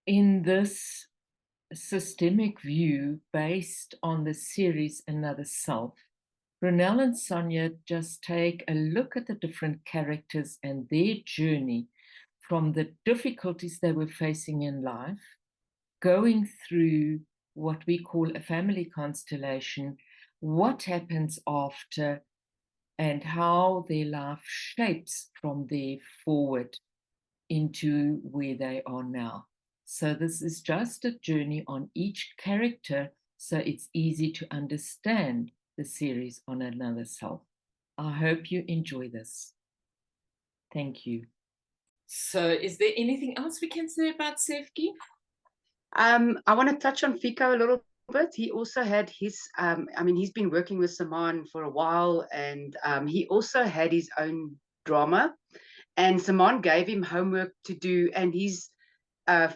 in this systemic view based on the series Another Self, Ronél and Sonja just take a look at the different characters and their journey from the difficulties they were facing in life, going through what we call a family constellation, what happens after, and how their life shapes from there forward into where they are now. So this is just a journey on each character, so it's easy to understand the series on Another Self. I hope you enjoy this. Thank you. So is there anything else we can say about Sefki? I want to touch on Fiko a little bit. He also had his, he's been working with Saman for a while, and he also had his own drama. And Saman gave him homework to do, and his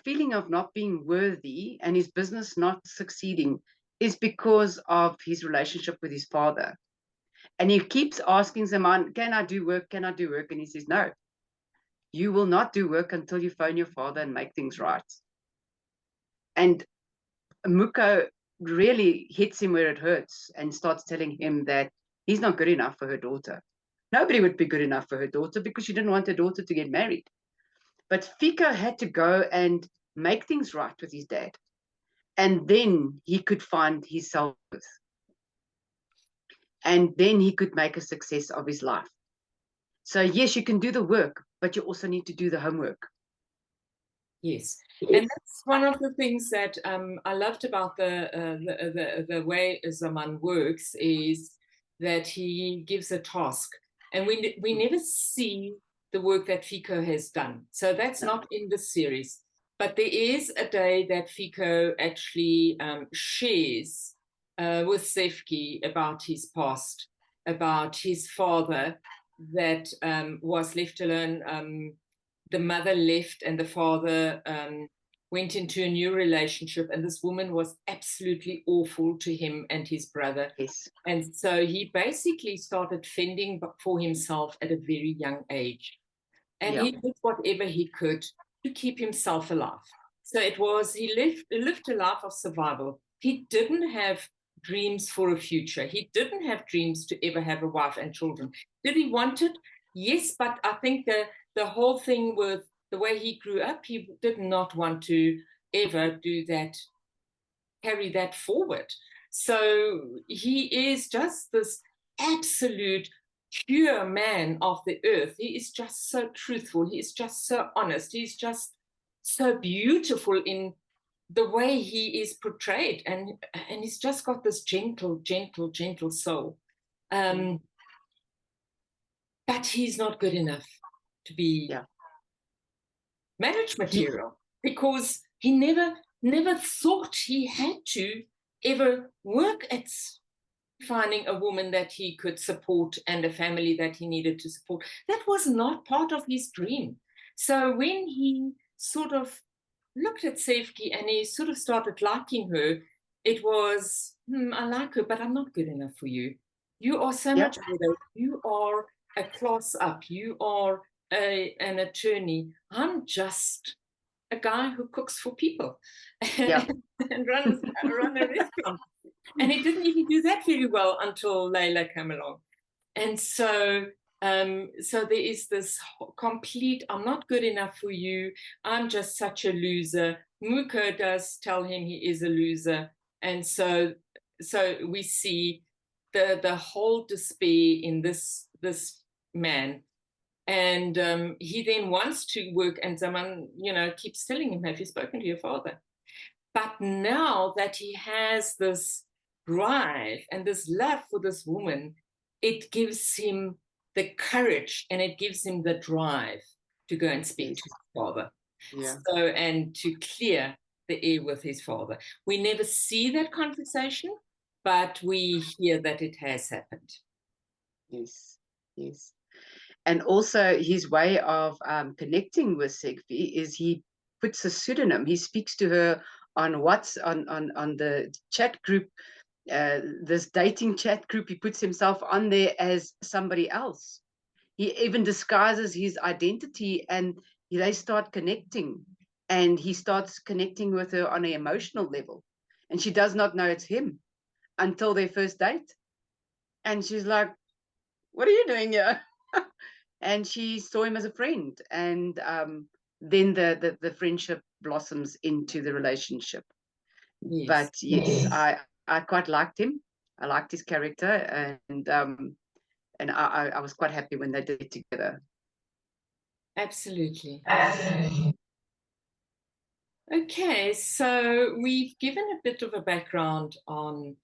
feeling of not being worthy and his business not succeeding is because of his relationship with his father. And he keeps asking Saman, can I do work? Can I do work? And he says, no, you will not do work until you phone your father and make things right. And Muko really hits him where it hurts and starts telling him that he's not good enough for her daughter. Nobody would be good enough for her daughter because she didn't want her daughter to get married. But Fiko had to go and make things right with his dad. And then he could find his self-worth. And then he could make a success of his life. So, yes, you can do the work, but you also need to do the homework. Yes, and that's one of the things that I loved about the way Zaman works is that he gives a task, and we never see the work that Fiko has done. So that's not in the series, but there is a day that Fiko actually shares with Sefki about his past, about his father that was left alone. The mother left and the father went into a new relationship, and this woman was absolutely awful to him and his brother. Yes. And so he basically started fending for himself at a very young age. And he did whatever he could to keep himself alive. So it was, he lived a life of survival. He didn't have dreams for a future. He didn't have dreams to ever have a wife and children. Did he want it? Yes, but I think the whole thing with the way he grew up, he did not want to ever do that, carry that forward. So he is just this absolute pure man of the earth. He is just so truthful. He is just so honest. He's just so beautiful in the way he is portrayed. And he's just got this gentle soul. But he's not good enough to be marriage material because he never thought he had to ever work at finding a woman that he could support and a family that he needed to support. That was not part of his dream. So when he sort of looked at Sefki and he sort of started liking her, it was, I like her, but I'm not good enough for you. You are so much better. You are a class up. You are an attorney. I'm just a guy who cooks for people and runs a restaurant. And he didn't even do that very well until Layla came along. And so so there is this complete, I'm not good enough for you. I'm just such a loser. Muko does tell him he is a loser. And so we see the whole despair in this man. And he then wants to work, and Zaman, keeps telling him, have you spoken to your father? But now that he has this drive and this love for this woman, it gives him the courage and it gives him the drive to go and speak to his father. So, and to clear the air with his father. We never see that conversation, but we hear that it has happened. Yes. And also his way of connecting with Segfi is he puts a pseudonym. He speaks to her on the chat group, this dating chat group. He puts himself on there as somebody else. He even disguises his identity, and they start connecting. and he starts connecting with her on an emotional level, and she does not know it's him until their first date. And she's like, what are you doing here? And she saw him as a friend, and then the friendship blossoms into the relationship. Yes. But yes, I quite liked him. I liked his character, and I was quite happy when they did it together. Absolutely. Okay, so we've given a bit of a background on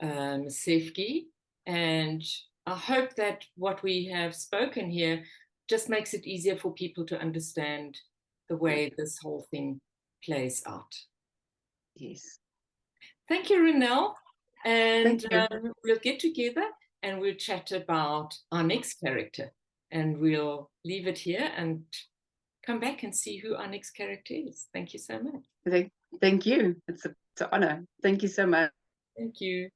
Sefki, and I hope that what we have spoken here just makes it easier for people to understand the way this whole thing plays out. Yes. Thank you, Ronél. And Thank you. we'll get together and we'll chat about our next character. And we'll leave it here and come back and see who our next character is. Thank you so much. Thank you. It's an honor. Thank you so much. Thank you.